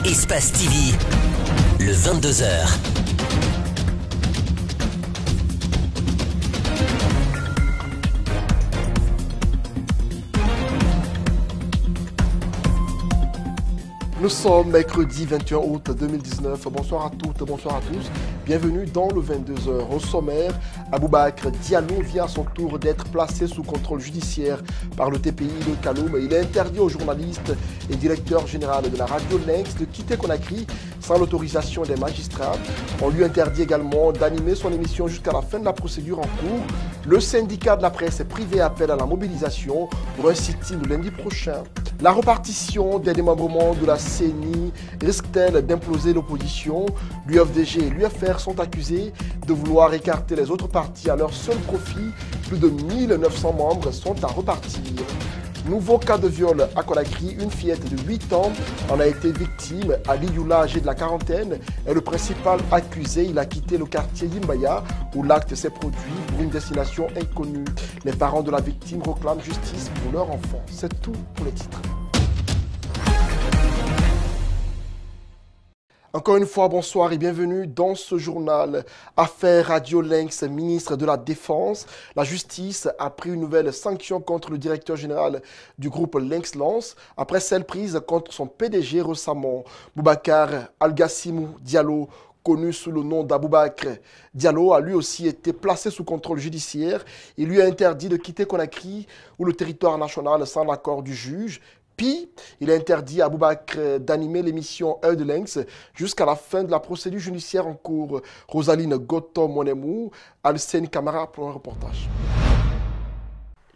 Espace TV, le 22h. Nous sommes mercredi 21 août 2019. Bonsoir à toutes, bonsoir à tous. Bienvenue dans le 22h. Au sommaire, Aboubakr Diallo vient à son tour d'être placé sous contrôle judiciaire par le TPI de Kaloum. Il est interdit aux journalistes et directeur général de la radio Lynx de quitter Conakry sans l'autorisation des magistrats. On lui interdit également d'animer son émission jusqu'à la fin de la procédure en cours. Le syndicat de la presse privé appelle à la mobilisation pour un sit-in le lundi prochain. La repartition des démembrements de la CENI risque-t-elle d'imploser l'opposition? L'UFDG et l'UFR sont accusés de vouloir écarter les autres partis à leur seul profit. Plus de 1900 membres sont à repartir. Nouveau cas de viol à Conakry, une fillette de 8 ans en a été victime. Ali Youla, âgé de la quarantaine, est le principal accusé. Il a quitté le quartier Yimbaya où l'acte s'est produit pour une destination inconnue. Les parents de la victime réclament justice pour leur enfant. C'est tout pour les titres. Encore une fois, bonsoir et bienvenue dans ce journal. Affaire Radio Lynx, ministre de la Défense. La justice a pris une nouvelle sanction contre le directeur général du groupe Lynx Lance après celle prise contre son PDG récemment. Boubacar Algassimou Diallo, connu sous le nom d'Aboubakr Diallo, a lui aussi été placé sous contrôle judiciaire. Il lui a interdit de quitter Conakry ou le territoire national sans l'accord du juge. Puis, il a interdit à Aboubakr d'animer l'émission Heure de Lynx jusqu'à la fin de la procédure judiciaire en cours. Rosaline Goto-Monemou, Alcène Camara pour un reportage.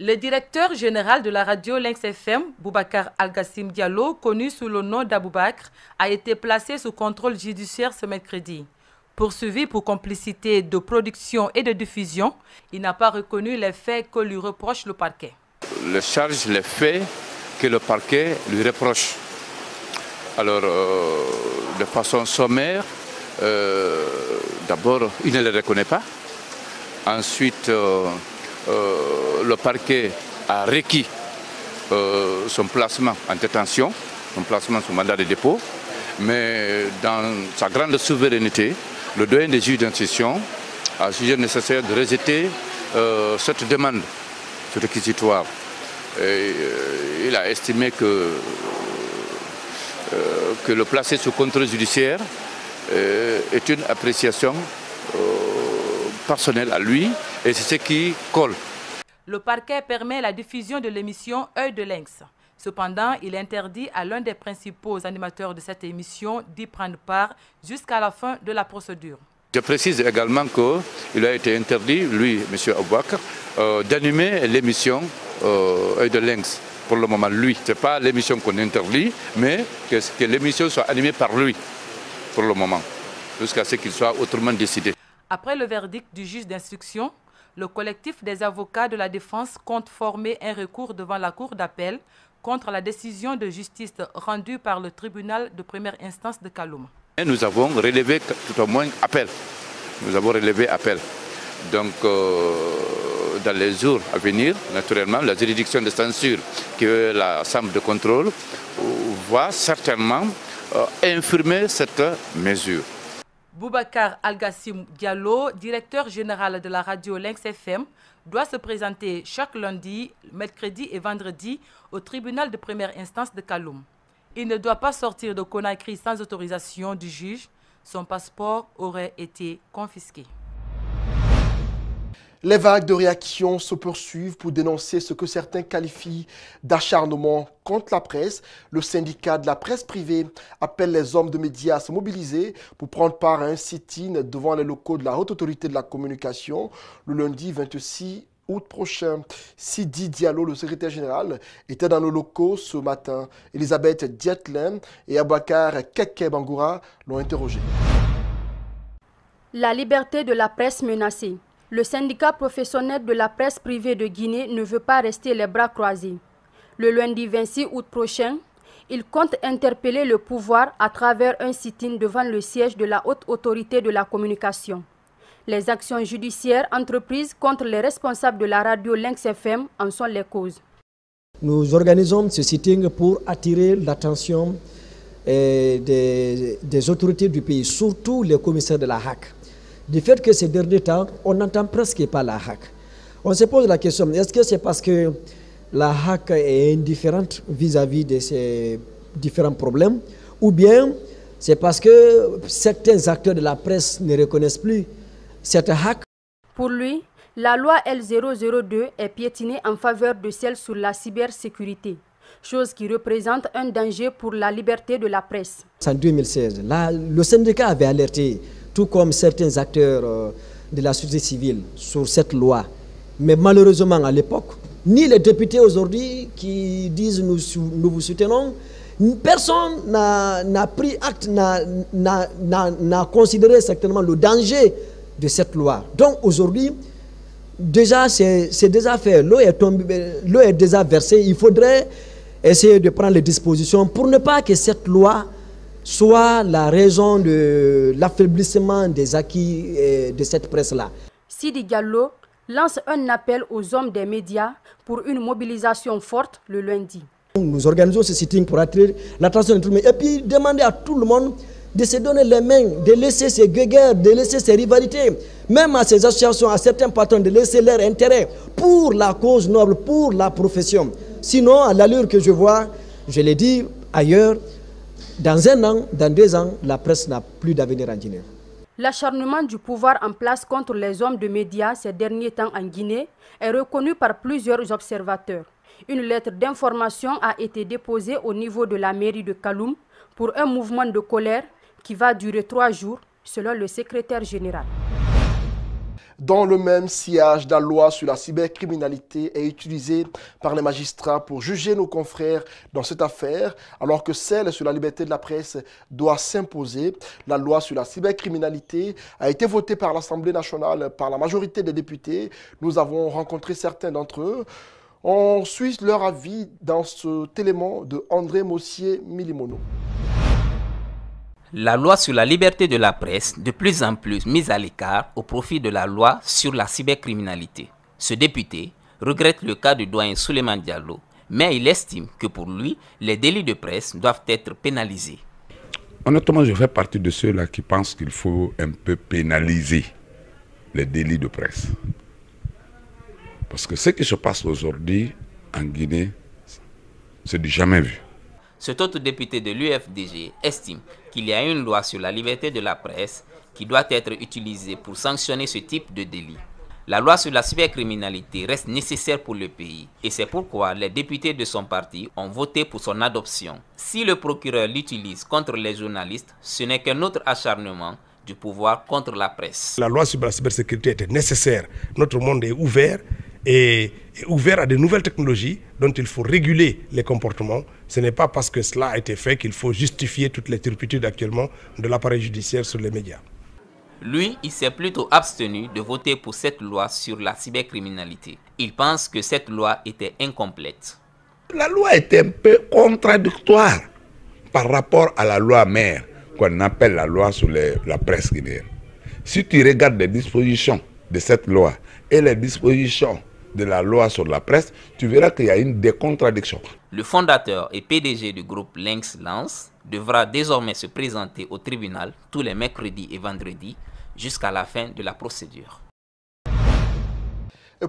Le directeur général de la radio Lynx FM, Boubacar Algassim Diallo, connu sous le nom d'Aboubakr, a été placé sous contrôle judiciaire ce mercredi. Poursuivi pour complicité de production et de diffusion, il n'a pas reconnu les faits que lui reproche le parquet. Les charges, les faits que le parquet lui reproche. Alors, de façon sommaire, d'abord, il ne les reconnaît pas. Ensuite, le parquet a requis son placement en détention, son placement sous mandat de dépôt. Mais dans sa grande souveraineté, le doyen des juges d'instruction a jugé nécessaire de rejeter cette demande, ce réquisitoire. Il a estimé que le placer sous contrôle judiciaire est une appréciation personnelle à lui et c'est ce qui colle. Le parquet permet la diffusion de l'émission Heure de Lynx. Cependant, il interdit à l'un des principaux animateurs de cette émission d'y prendre part jusqu'à la fin de la procédure. Je précise également qu'il a été interdit, lui, M. Aboubakr, d'animer l'émission Heure de Lynx. Pour le moment, lui, ce n'est pas l'émission qu'on interdit, mais que l'émission soit animée par lui, pour le moment, jusqu'à ce qu'il soit autrement décidé. Après le verdict du juge d'instruction, le collectif des avocats de la défense compte former un recours devant la cour d'appel contre la décision de justice rendue par le tribunal de première instance de Kaloum. Nous avons relevé tout au moins appel. Nous avons relevé appel. Donc, dans les jours à venir, naturellement, la juridiction de censure, qui est la chambre de contrôle, va certainement infirmer cette mesure. Boubacar Algassim Diallo, directeur général de la radio Lynx FM, doit se présenter chaque lundi, mercredi et vendredi au tribunal de première instance de Kaloum. Il ne doit pas sortir de Conakry sans autorisation du juge. Son passeport aurait été confisqué. Les vagues de réactions se poursuivent pour dénoncer ce que certains qualifient d'acharnement contre la presse. Le syndicat de la presse privée appelle les hommes de médias à se mobiliser pour prendre part à un sit-in devant les locaux de la Haute Autorité de la Communication le lundi 26 août prochain. Sidi Diallo, le secrétaire général, était dans nos locaux ce matin. Elisabeth Dietlin et Aboubakar Keke Bangoura l'ont interrogé. La liberté de la presse menacée. Le syndicat professionnel de la presse privée de Guinée ne veut pas rester les bras croisés. Le lundi 26 août prochain, il compte interpeller le pouvoir à travers un sit-in devant le siège de la Haute Autorité de la Communication. Les actions judiciaires entreprises contre les responsables de la radio Lynx FM en sont les causes. Nous organisons ce sitting pour attirer l'attention des autorités du pays, surtout les commissaires de la HAC. Du fait que ces derniers temps, on n'entend presque pas la HAC. On se pose la question, est-ce que c'est parce que la HAC est indifférente vis-à-vis de ces différents problèmes, ou bien c'est parce que certains acteurs de la presse ne reconnaissent plus cette HAC? Pour lui, la loi L002 est piétinée en faveur de celle sur la cybersécurité, chose qui représente un danger pour la liberté de la presse. En 2016, le syndicat avait alerté, tout comme certains acteurs de la société civile, sur cette loi. Mais malheureusement, à l'époque, ni les députés aujourd'hui qui disent nous vous soutenons, personne n'a pris acte, n'a considéré certainement le danger de cette loi. Donc aujourd'hui, déjà c'est déjà fait, l'eau est déjà versée, il faudrait essayer de prendre les dispositions pour ne pas que cette loi soit la raison de l'affaiblissement des acquis de cette presse-là. Sidi Diallo lance un appel aux hommes des médias pour une mobilisation forte le lundi. Nous organisons ce sitting pour attirer l'attention de tout le monde et puis demander à tout le monde de se donner les mains, de laisser ces guerres, de laisser ces rivalités, même à ces associations, à certains patrons, de laisser leur intérêt pour la cause noble, pour la profession. Sinon, à l'allure que je vois, je l'ai dit ailleurs, dans 1 an, dans 2 ans, la presse n'a plus d'avenir en Guinée. L'acharnement du pouvoir en place contre les hommes de médias ces derniers temps en Guinée est reconnu par plusieurs observateurs. Une lettre d'information a été déposée au niveau de la mairie de Kaloum pour un mouvement de colère qui va durer 3 jours, selon le secrétaire général. Dans le même sillage, la loi sur la cybercriminalité est utilisée par les magistrats pour juger nos confrères dans cette affaire, alors que celle sur la liberté de la presse doit s'imposer. La loi sur la cybercriminalité a été votée par l'Assemblée nationale par la majorité des députés. Nous avons rencontré certains d'entre eux. On suit leur avis dans cet élément de André Mossier-Milimono. La loi sur la liberté de la presse, de plus en plus mise à l'écart au profit de la loi sur la cybercriminalité. Ce député regrette le cas du doyen Souleymane Diallo, mais il estime que pour lui, les délits de presse doivent être pénalisés. Honnêtement, je fais partie de ceux-là qui pensent qu'il faut un peu pénaliser les délits de presse. Parce que ce qui se passe aujourd'hui en Guinée, c'est du jamais vu. Cet autre député de l'UFDG estime qu'il y a une loi sur la liberté de la presse qui doit être utilisée pour sanctionner ce type de délit. La loi sur la cybercriminalité reste nécessaire pour le pays et c'est pourquoi les députés de son parti ont voté pour son adoption. Si le procureur l'utilise contre les journalistes, ce n'est qu'un autre acharnement du pouvoir contre la presse. La loi sur la cybersécurité était nécessaire. Notre monde est ouvert et ouvert à de nouvelles technologies dont il faut réguler les comportements. Ce n'est pas parce que cela a été fait qu'il faut justifier toutes les turpitudes actuellement de l'appareil judiciaire sur les médias. Lui, il s'est plutôt abstenu de voter pour cette loi sur la cybercriminalité. Il pense que cette loi était incomplète. La loi était un peu contradictoire par rapport à la loi mère qu'on appelle la loi sur la presse guinéenne. Si tu regardes les dispositions de cette loi et les dispositions de la loi sur la presse, tu verras qu'il y a une décontradiction. Le fondateur et PDG du groupe Lynx Lance devra désormais se présenter au tribunal tous les mercredis et vendredis jusqu'à la fin de la procédure.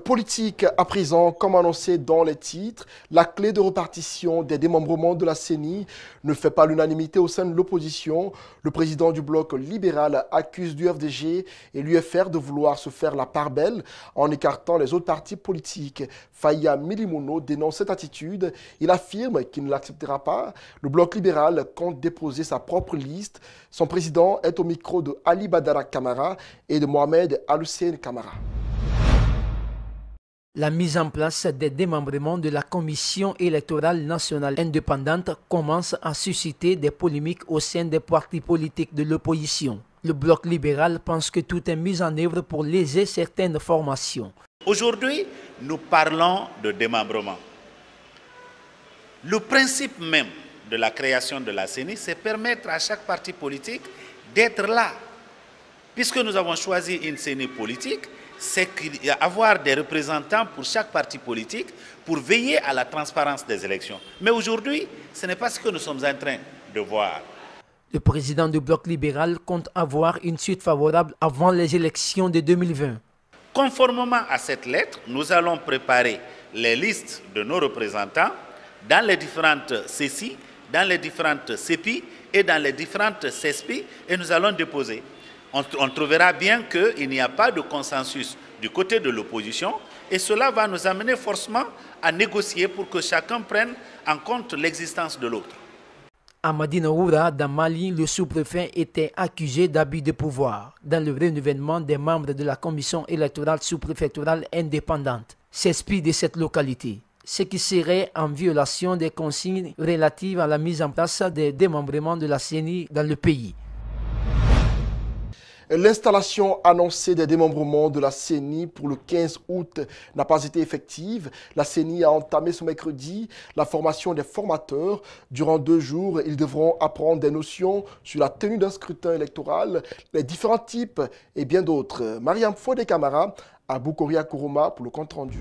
Politique à présent, comme annoncé dans les titres, la clé de répartition des démembrements de la CENI ne fait pas l'unanimité au sein de l'opposition. Le président du bloc libéral accuse l'UFDG et l'UFR de vouloir se faire la part belle en écartant les autres partis politiques. Faya Milimono dénonce cette attitude. Il affirme qu'il ne l'acceptera pas. Le bloc libéral compte déposer sa propre liste. Son président est au micro de Ali Badara Kamara et de Mohamed Al-Hussein Kamara. La mise en place des démembrements de la Commission électorale nationale indépendante commence à susciter des polémiques au sein des partis politiques de l'opposition. Le bloc libéral pense que tout est mis en œuvre pour léser certaines formations. Aujourd'hui, nous parlons de démembrement. Le principe même de la création de la CENI, c'est permettre à chaque parti politique d'être là. Puisque nous avons choisi une CENI politique, c'est avoir des représentants pour chaque parti politique pour veiller à la transparence des élections. Mais aujourd'hui, ce n'est pas ce que nous sommes en train de voir. Le président du bloc libéral compte avoir une suite favorable avant les élections de 2020. Conformément à cette lettre, nous allons préparer les listes de nos représentants dans les différentes CECI, dans les différentes CEPI et dans les différentes CESPI et nous allons déposer. On trouvera bien qu'il n'y a pas de consensus du côté de l'opposition et cela va nous amener forcément à négocier pour que chacun prenne en compte l'existence de l'autre. À Madinaoura, dans Mali, le sous-préfet était accusé d'abus de pouvoir dans le renouvellement des membres de la commission électorale sous-préfectorale indépendante, CESPI de cette localité, ce qui serait en violation des consignes relatives à la mise en place des démembrements de la CENI dans le pays. L'installation annoncée des démembrements de la CENI pour le 15 août n'a pas été effective. La CENI a entamé ce mercredi la formation des formateurs. Durant 2 jours, ils devront apprendre des notions sur la tenue d'un scrutin électoral, les différents types et bien d'autres. Mariam Fodé Camara à Boukoria Kourouma pour le compte-rendu.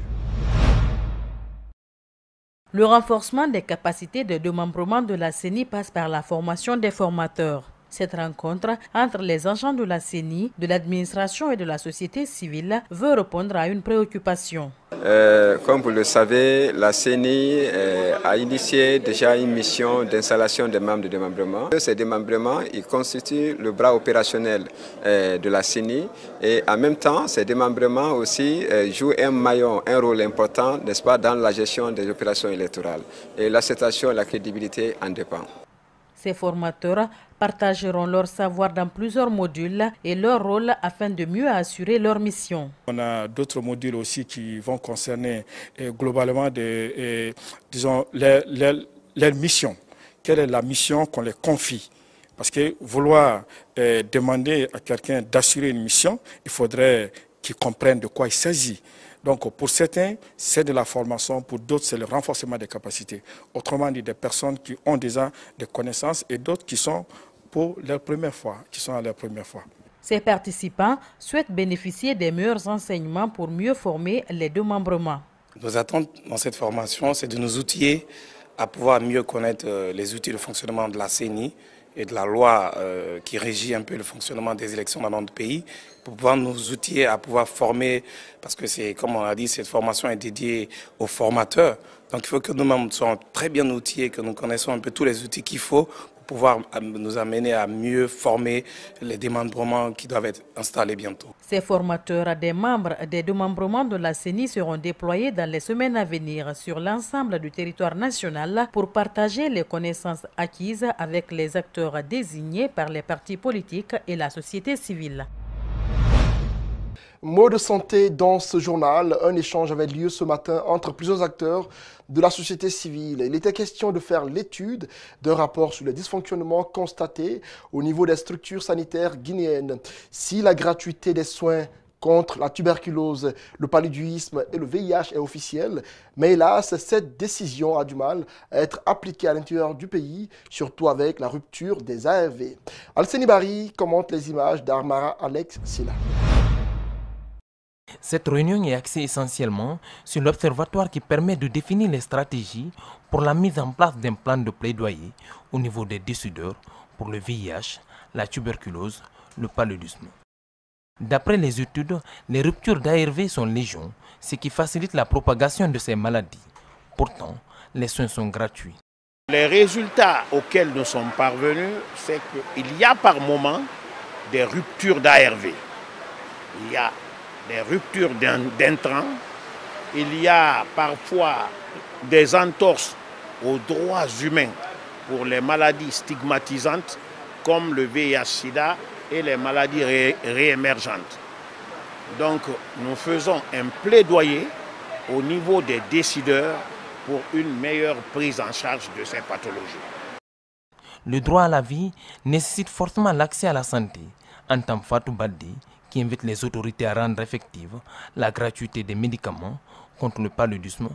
Le renforcement des capacités de démembrement de la CENI passe par la formation des formateurs. Cette rencontre entre les agents de la CENI, de l'administration et de la société civile veut répondre à une préoccupation. Comme vous le savez, la CENI a initié déjà une mission d'installation des membres de démembrement. Ces démembrements, ils constituent le bras opérationnel de la CENI et en même temps, ces démembrements aussi jouent un rôle important, n'est-ce pas, dans la gestion des opérations électorales. Et l'acceptation et la crédibilité en dépendent. Ces formateurs partageront leur savoir dans plusieurs modules et leur rôle afin de mieux assurer leur mission. On a d'autres modules aussi qui vont concerner globalement disons, leur mission. Quelle est la mission qu'on les confie? Parce que vouloir demander à quelqu'un d'assurer une mission, il faudrait qu'il comprenne de quoi il s'agit. Donc pour certains, c'est de la formation, pour d'autres, c'est le renforcement des capacités. Autrement dit, des personnes qui ont déjà des connaissances et d'autres qui sont pour leur première fois, à leur première fois. Ces participants souhaitent bénéficier des meilleurs enseignements pour mieux former les démembrements. Nos attentes dans cette formation, c'est de nous outiller à pouvoir mieux connaître les outils de fonctionnement de la CENI et de la loi qui régit un peu le fonctionnement des élections dans notre pays, pour pouvoir nous outiller à pouvoir former, parce que c'est, comme on a dit, cette formation est dédiée aux formateurs. Donc il faut que nous-mêmes soyons très bien outillés, que nous connaissons un peu tous les outils qu'il faut pour pouvoir nous amener à mieux former les démembrements qui doivent être installés bientôt. Ces formateurs des membres des démembrements de la CENI seront déployés dans les semaines à venir sur l'ensemble du territoire national pour partager les connaissances acquises avec les acteurs désignés par les partis politiques et la société civile. Mot de santé dans ce journal, un échange avait lieu ce matin entre plusieurs acteurs de la société civile. Il était question de faire l'étude d'un rapport sur les dysfonctionnements constatés au niveau des structures sanitaires guinéennes. Si la gratuité des soins contre la tuberculose, le paludisme et le VIH est officielle, mais hélas, cette décision a du mal à être appliquée à l'intérieur du pays, surtout avec la rupture des ARV. Alceni Bari commente les images d'Armara Alex Silla. Cette réunion est axée essentiellement sur l'observatoire qui permet de définir les stratégies pour la mise en place d'un plan de plaidoyer au niveau des décideurs pour le VIH, la tuberculose, le paludisme. D'après les études, les ruptures d'ARV sont légion, ce qui facilite la propagation de ces maladies. Pourtant, les soins sont gratuits. Les résultats auxquels nous sommes parvenus, c'est qu'il y a par moment des ruptures d'ARV. Il y a des ruptures d'intrants, il y a parfois des entorses aux droits humains pour les maladies stigmatisantes comme le VIH-Sida et les maladies réémergentes. Donc nous faisons un plaidoyer au niveau des décideurs pour une meilleure prise en charge de ces pathologies. Le droit à la vie nécessite forcément l'accès à la santé, entend Fatou Baddi, qui invite les autorités à rendre effective la gratuité des médicaments contre le paludisme,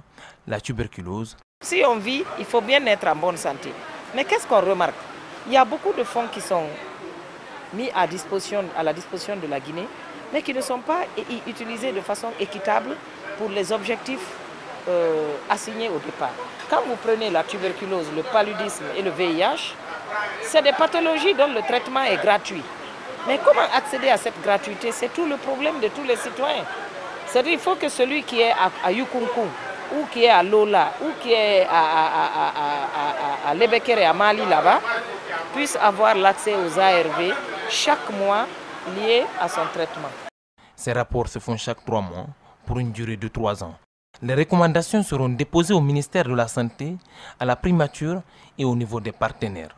la tuberculose. Si on vit, il faut bien être en bonne santé. Mais qu'est-ce qu'on remarque? Il y a beaucoup de fonds qui sont mis à la disposition de la Guinée, mais qui ne sont pas utilisés de façon équitable pour les objectifs assignés au départ. Quand vous prenez la tuberculose, le paludisme et le VIH, C'est des pathologies dont le traitement est gratuit. Mais comment accéder à cette gratuité? C'est tout le problème de tous les citoyens. C'est-à-dire qu'il faut que celui qui est à Yukunku, ou qui est à Lola, ou qui est à Lebekere, à Mali là-bas, puisse avoir l'accès aux ARV chaque mois lié à son traitement. Ces rapports se font chaque 3 mois pour une durée de 3 ans. Les recommandations seront déposées au ministère de la Santé, à la primature et au niveau des partenaires.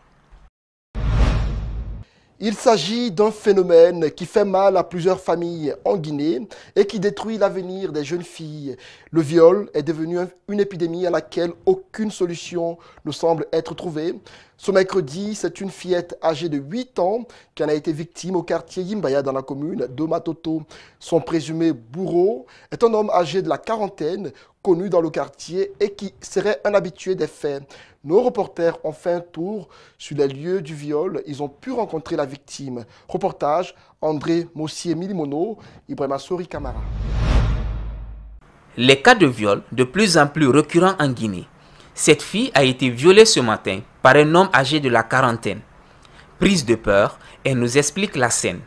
Il s'agit d'un phénomène qui fait mal à plusieurs familles en Guinée et qui détruit l'avenir des jeunes filles. Le viol est devenu une épidémie à laquelle aucune solution ne semble être trouvée. Ce mercredi, c'est une fillette âgée de 8 ans qui en a été victime au quartier Yimbaya dans la commune de Matoto. Son présumé bourreau est un homme âgé de la quarantaine, connu dans le quartier et qui serait un habitué des faits. Nos reporters ont fait un tour sur les lieux du viol. Ils ont pu rencontrer la victime. Reportage André Mossier-Milimono, Ibrahima Sori Kamara. Les cas de viol de plus en plus récurrents en Guinée. Cette fille a été violée ce matin par un homme âgé de la quarantaine. Prise de peur, elle nous explique la scène.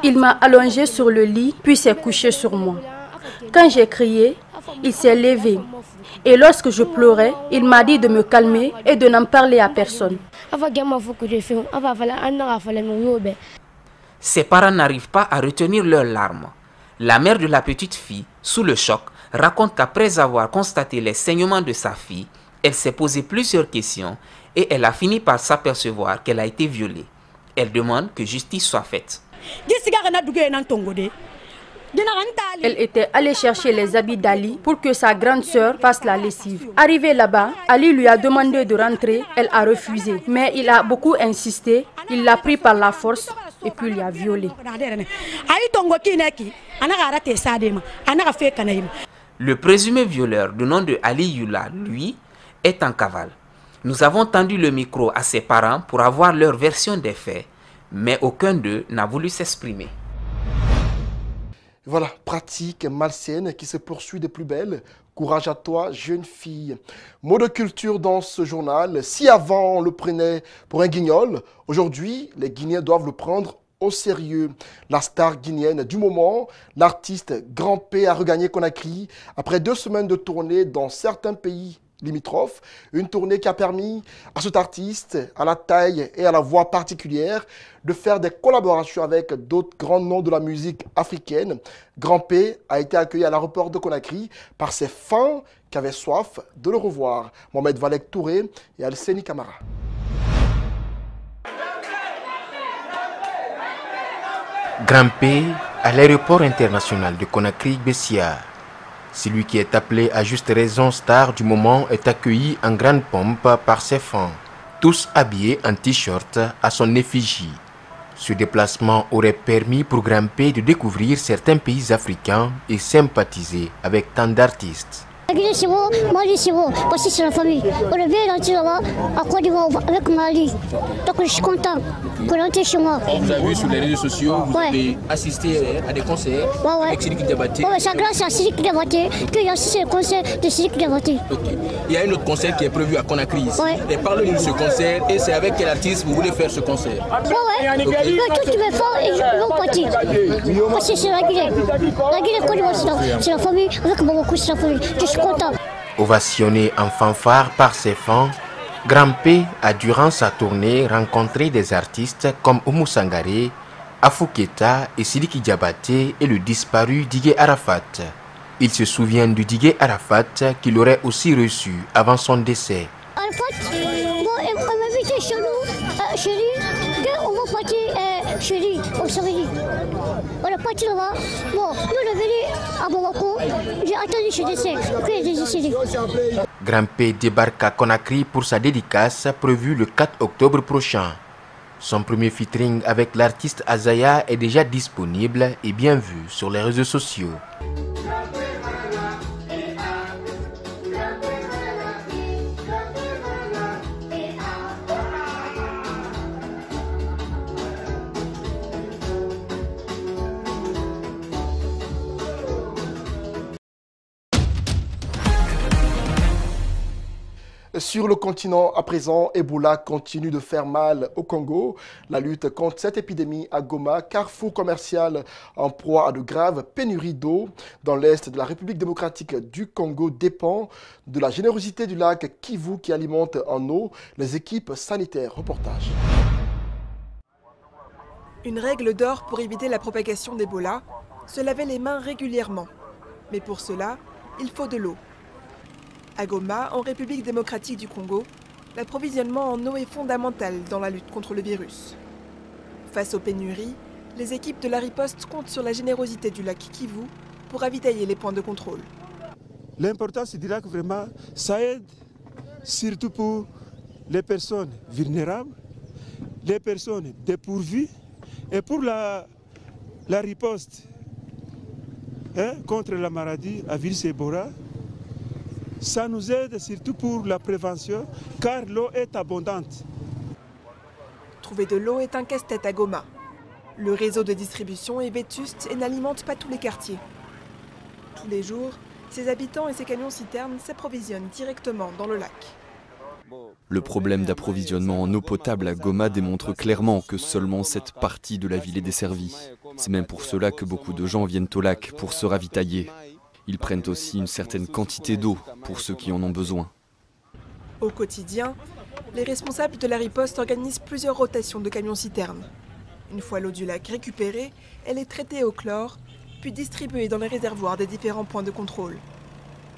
Il m'a allongé sur le lit, puis s'est couché sur moi. Quand j'ai crié, il s'est levé. Et lorsque je pleurais, il m'a dit de me calmer et de n'en parler à personne. Ses parents n'arrivent pas à retenir leurs larmes. La mère de la petite fille, sous le choc, raconte qu'après avoir constaté les saignements de sa fille, elle s'est posé plusieurs questions et elle a fini par s'apercevoir qu'elle a été violée. Elle demande que justice soit faite. Elle était allée chercher les habits d'Ali pour que sa grande sœur fasse la lessive. Arrivée là-bas, Ali lui a demandé de rentrer, elle a refusé. Mais il a beaucoup insisté, il l'a pris par la force et puis l'a violée. Le présumé violeur du nom de Ali Yula, lui, est en cavale. Nous avons tendu le micro à ses parents pour avoir leur version des faits, mais aucun d'eux n'a voulu s'exprimer. Voilà, pratique malsaine qui se poursuit de plus belle. Courage à toi, jeune fille. Mot de culture dans ce journal. Si avant on le prenait pour un guignol, aujourd'hui les Guinéens doivent le prendre au sérieux. La star guinéenne du moment, l'artiste Grand P a regagné Conakry après 2 semaines de tournée dans certains pays limitrophes. Une tournée qui a permis à cet artiste, à la taille et à la voix particulière, de faire des collaborations avec d'autres grands noms de la musique africaine. Grand P a été accueilli à l'aéroport de Conakry par ses fans qui avaient soif de le revoir. Mohamed Valek Touré et Alseni Kamara. Grand P à l'aéroport international de Conakry-Bessia. Celui qui est appelé à juste raison star du moment est accueilli en grande pompe par ses fans, tous habillés en t-shirt à son effigie. Ce déplacement aurait permis pour Grand P de découvrir certains pays africains et sympathiser avec tant d'artistes. Guinée c'est bon, Mali c'est bon, parce que c'est la famille. On est bien rentré là-bas, à Côte d'Ivoire avec Mali. Donc je suis content pour rentrer chez moi. Vous avez vu sur les réseaux sociaux, vous avez assisté à des concerts avec Sidiki Diabaté. Oui, c'est grâce à Sidiki Diabaté que j'ai assisté au concert de Sidiki Diabaté. Il y a un autre concert qui est prévu à Conakry ici. Parlez-nous de ce concert et c'est avec quel artiste vous voulez faire ce concert? Oui, tous mes fans ils vont partir. Parce que c'est la Guinée. La Guinée, Côte d'Ivoire, c'est la famille, avec Bamako, c'est la famille. Ovationné en fanfare par ses fans, Grand P a durant sa tournée rencontré des artistes comme Oumou Sangaré, Afou Keita et Sidiki Diabaté et le disparu Digue Arafat. Il se souvient du Digue Arafat qu'il aurait aussi reçu avant son décès. Arafat, il m'a invité chez nous, chez lui, qu'on va partir chez lui, au Savigny. On est parti là-bas. Bon, nous on est venus à Bamako. J'ai attendu chez décès, puis il est décédé. Grand P débarque à Conakry pour sa dédicace prévue le 4 octobre prochain. Son premier featuring avec l'artiste Azaya est déjà disponible et bien vu sur les réseaux sociaux. sur le continent, à présent, Ebola continue de faire mal au Congo. La lutte contre cette épidémie à Goma, carrefour commercial en proie à de graves pénuries d'eau dans l'est de la République démocratique du Congo, dépend de la générosité du lac Kivu qui alimente en eau les équipes sanitaires. Reportage. Une règle d'or pour éviter la propagation d'Ebola, se laver les mains régulièrement. Mais pour cela, il faut de l'eau. À Goma, en République démocratique du Congo, l'approvisionnement en eau est fondamental dans la lutte contre le virus. Face aux pénuries, les équipes de la riposte comptent sur la générosité du lac Kivu pour ravitailler les points de contrôle. L'importance du lac, vraiment, ça aide surtout pour les personnes vulnérables, les personnes dépourvues et pour la riposte contre la maladie à virus Ebola. Ça nous aide surtout pour la prévention, car l'eau est abondante. Trouver de l'eau est un casse-tête à Goma. Le réseau de distribution est vétuste et n'alimente pas tous les quartiers. Tous les jours, ses habitants et ses camions-citernes s'approvisionnent directement dans le lac. Le problème d'approvisionnement en eau potable à Goma démontre clairement que seulement cette partie de la ville est desservie. C'est même pour cela que beaucoup de gens viennent au lac pour se ravitailler. Ils prennent aussi une certaine quantité d'eau pour ceux qui en ont besoin. Au quotidien, les responsables de la riposte organisent plusieurs rotations de camions-citernes. Une fois l'eau du lac récupérée, elle est traitée au chlore, puis distribuée dans les réservoirs des différents points de contrôle.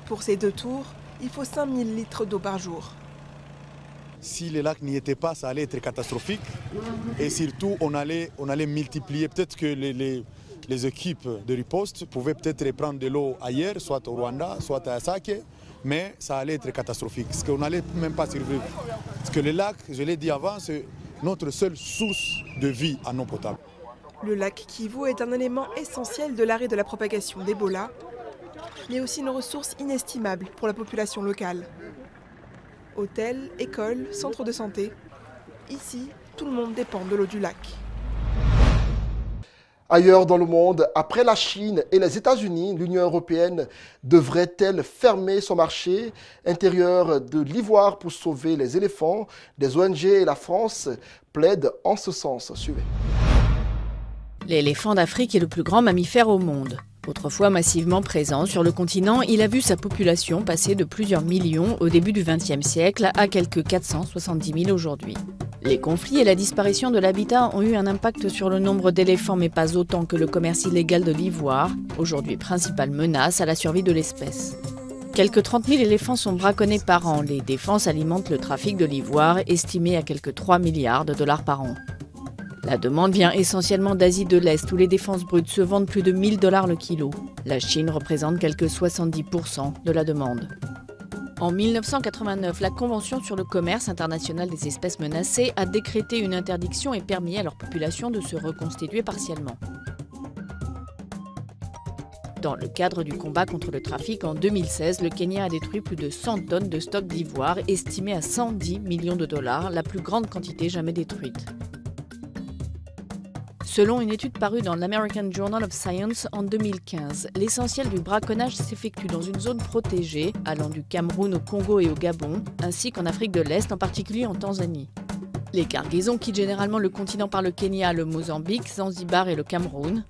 Pour ces 2 tours, il faut 5000 litres d'eau par jour. Si le lac n'y était pas, ça allait être catastrophique. Et surtout, on allait multiplier. Peut-être que les équipes de riposte pouvaient peut-être prendre de l'eau ailleurs, soit au Rwanda, soit à Sake, mais ça allait être catastrophique, parce qu'on n'allait même pas survivre. Parce que le lac, je l'ai dit avant, c'est notre seule source de vie en eau potable. Le lac Kivu est un élément essentiel de l'arrêt de la propagation d'Ebola, mais aussi une ressource inestimable pour la population locale. Hôtels, écoles, centres de santé, ici, tout le monde dépend de l'eau du lac. Ailleurs dans le monde, après la Chine et les États-Unis, l'Union européenne devrait-elle fermer son marché intérieur de l'ivoire pour sauver les éléphants? Des ONG et la France plaident en ce sens. Suivez. L'éléphant d'Afrique est le plus grand mammifère au monde. Autrefois massivement présent sur le continent, il a vu sa population passer de plusieurs millions au début du XXe siècle à quelques 470 000 aujourd'hui. Les conflits et la disparition de l'habitat ont eu un impact sur le nombre d'éléphants, mais pas autant que le commerce illégal de l'ivoire, aujourd'hui principale menace à la survie de l'espèce. Quelques 30 000 éléphants sont braconnés par an. Les défenses alimentent le trafic de l'ivoire, estimé à quelques 3 milliards de dollars par an. La demande vient essentiellement d'Asie de l'Est, où les défenses brutes se vendent plus de 1 000 $ le kilo. La Chine représente quelques 70% de la demande. En 1989, la Convention sur le commerce international des espèces menacées a décrété une interdiction et permis à leur population de se reconstituer partiellement. Dans le cadre du combat contre le trafic, en 2016, le Kenya a détruit plus de 100 tonnes de stock d'ivoire, estimé à 110 millions de dollars, la plus grande quantité jamais détruite. Selon une étude parue dans l'American Journal of Science en 2015, l'essentiel du braconnage s'effectue dans une zone protégée allant du Cameroun au Congo et au Gabon, ainsi qu'en Afrique de l'Est, en particulier en Tanzanie. Les cargaisons quittent généralement le continent par le Kenya, le Mozambique, Zanzibar et le Cameroun,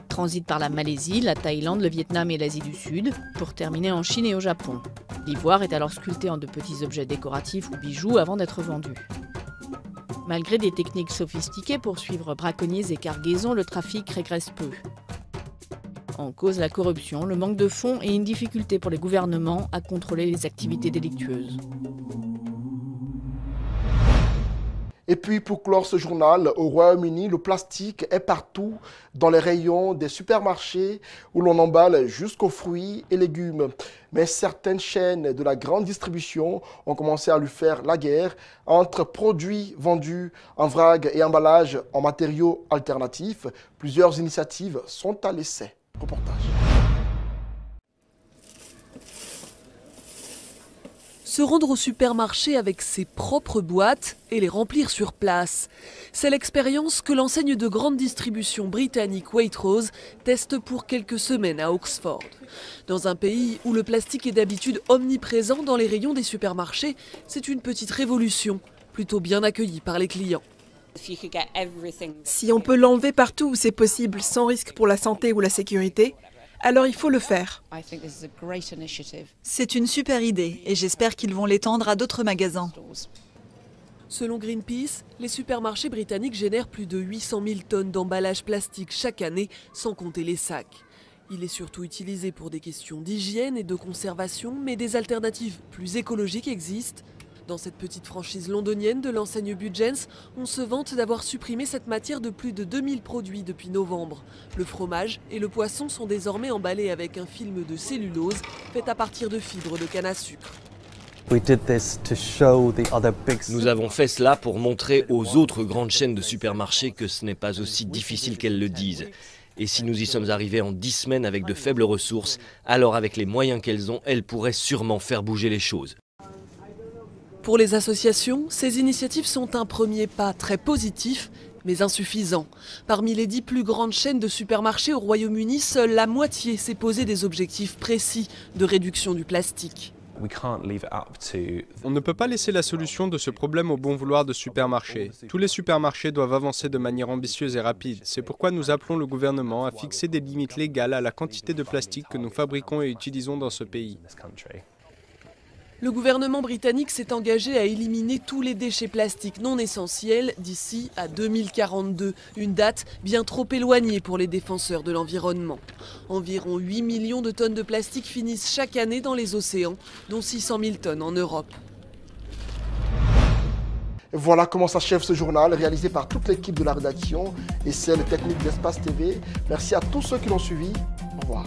transitent par la Malaisie, la Thaïlande, le Vietnam et l'Asie du Sud, pour terminer en Chine et au Japon. L'ivoire est alors sculpté en de petits objets décoratifs ou bijoux avant d'être vendu. Malgré des techniques sophistiquées pour suivre braconniers et cargaisons, le trafic régresse peu. En cause la corruption, le manque de fonds et une difficulté pour les gouvernements à contrôler les activités délictueuses. Et puis pour clore ce journal, au Royaume-Uni, le plastique est partout dans les rayons des supermarchés où l'on emballe jusqu'aux fruits et légumes. Mais certaines chaînes de la grande distribution ont commencé à lui faire la guerre entre produits vendus en vrac et emballages en matériaux alternatifs. Plusieurs initiatives sont à l'essai. Reportage. Se rendre au supermarché avec ses propres boîtes et les remplir sur place. C'est l'expérience que l'enseigne de grande distribution britannique Waitrose teste pour quelques semaines à Oxford. Dans un pays où le plastique est d'habitude omniprésent dans les rayons des supermarchés, c'est une petite révolution, plutôt bien accueillie par les clients. Si on peut l'enlever partout où c'est possible sans risque pour la santé ou la sécurité, alors il faut le faire. C'est une super idée et j'espère qu'ils vont l'étendre à d'autres magasins. Selon Greenpeace, les supermarchés britanniques génèrent plus de 800 000 tonnes d'emballages plastiques chaque année, sans compter les sacs. Il est surtout utilisé pour des questions d'hygiène et de conservation, mais des alternatives plus écologiques existent. Dans cette petite franchise londonienne de l'enseigne Budgens, on se vante d'avoir supprimé cette matière de plus de 2000 produits depuis novembre. Le fromage et le poisson sont désormais emballés avec un film de cellulose fait à partir de fibres de canne à sucre. Nous avons fait cela pour montrer aux autres grandes chaînes de supermarchés que ce n'est pas aussi difficile qu'elles le disent. Et si nous y sommes arrivés en 10 semaines avec de faibles ressources, alors avec les moyens qu'elles ont, elles pourraient sûrement faire bouger les choses. Pour les associations, ces initiatives sont un premier pas très positif, mais insuffisant. Parmi les 10 plus grandes chaînes de supermarchés au Royaume-Uni, seule la moitié s'est posé des objectifs précis de réduction du plastique. On ne peut pas laisser la solution de ce problème au bon vouloir de supermarchés. Tous les supermarchés doivent avancer de manière ambitieuse et rapide. C'est pourquoi nous appelons le gouvernement à fixer des limites légales à la quantité de plastique que nous fabriquons et utilisons dans ce pays. Le gouvernement britannique s'est engagé à éliminer tous les déchets plastiques non essentiels d'ici à 2042, une date bien trop éloignée pour les défenseurs de l'environnement. Environ 8 millions de tonnes de plastique finissent chaque année dans les océans, dont 600 000 tonnes en Europe. Voilà comment s'achève ce journal, réalisé par toute l'équipe de la rédaction et celle technique d'Espace TV. Merci à tous ceux qui l'ont suivi. Au revoir.